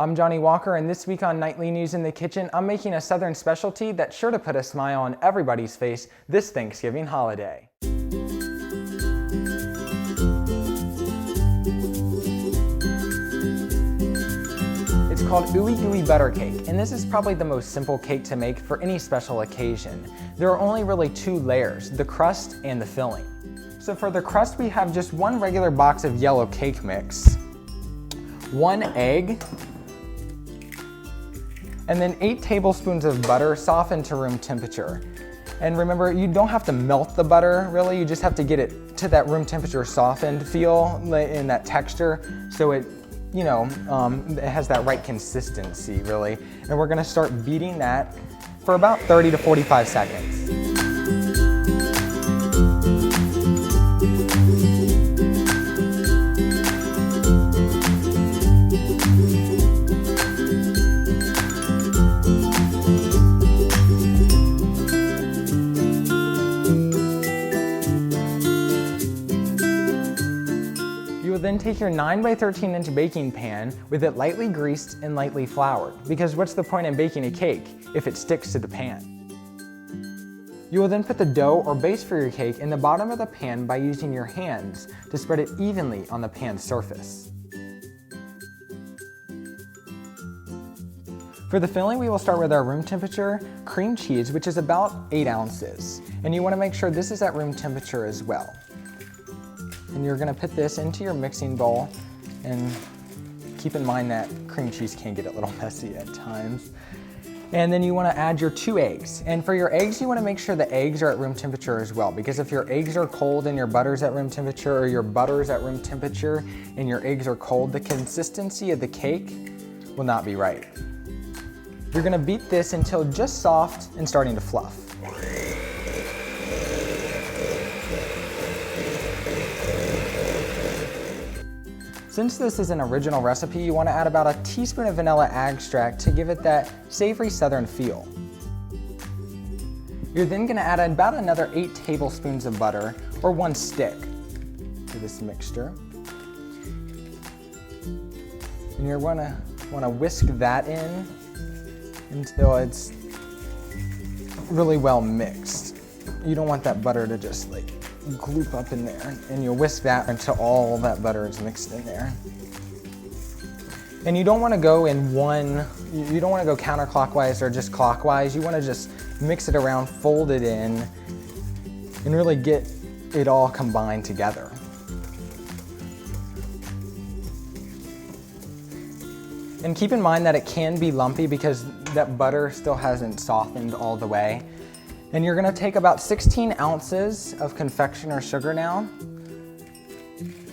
I'm Johnny Walker, and this week on Nightly News in the Kitchen, I'm making a Southern specialty that's sure to put a smile on everybody's face this Thanksgiving holiday. It's called Ooey Gooey Butter Cake, and this is probably the most simple cake to make for any special occasion. There are only really two layers, the crust and the filling. So for the crust, we have just one regular box of yellow cake mix, one egg, and then 8 tablespoons of butter softened to room temperature. And remember, you don't have to melt the butter, really. You just have to get it to that room temperature softened feel in that texture, so it has that right consistency, really. And we're gonna start beating that for about 30 to 45 seconds. You will then take your 9 by 13 inch baking pan with it lightly greased and lightly floured, because what's the point in baking a cake if it sticks to the pan? You will then put the dough or base for your cake in the bottom of the pan by using your hands to spread it evenly on the pan's surface. For the filling, we will start with our room temperature cream cheese, which is about 8 ounces. And you want to make sure this is at room temperature as well. And you're gonna put this into your mixing bowl, and keep in mind that cream cheese can get a little messy at times. And then you wanna add your 2 eggs. And for your eggs, you wanna make sure the eggs are at room temperature as well, because if your eggs are cold and your butter's at room temperature, or your butter's at room temperature and your eggs are cold, the consistency of the cake will not be right. You're gonna beat this until just soft and starting to fluff. Since this is an original recipe, you want to add about a teaspoon of vanilla extract to give it that savory southern feel. You're then going to add about another 8 tablespoons of butter, or 1 stick, to this mixture. And you're going to want to whisk that in until it's really well mixed. You don't want that butter to just gloop up in there, and you'll whisk that until all that butter is mixed in there. And you don't want to go you don't want to go counterclockwise or just clockwise. You want to just mix it around, fold it in, and really get it all combined together. And keep in mind that it can be lumpy because that butter still hasn't softened all the way. And you're gonna take about 16 ounces of confectioner sugar now,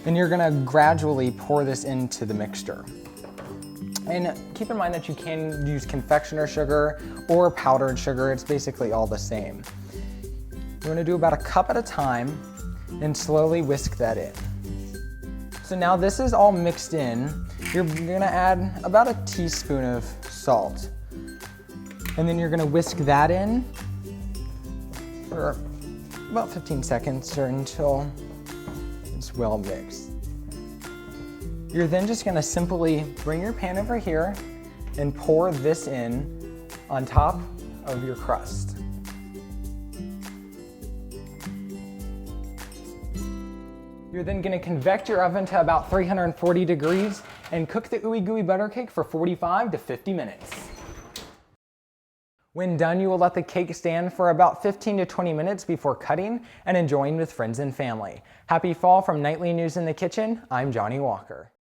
and you're gonna gradually pour this into the mixture. And keep in mind that you can use confectioner sugar or powdered sugar. It's basically all the same. You wanna do about a cup at a time and slowly whisk that in. So now this is all mixed in. You're gonna add about a teaspoon of salt. And then you're gonna whisk that in for about 15 seconds or until it's well mixed. You're then just gonna simply bring your pan over here and pour this in on top of your crust. You're then gonna convect your oven to about 340 degrees and cook the Ooey Gooey Butter Cake for 45 to 50 minutes. When done, you will let the cake stand for about 15 to 20 minutes before cutting and enjoying with friends and family. Happy fall from Nightly News in the Kitchen. I'm Johnny Walker.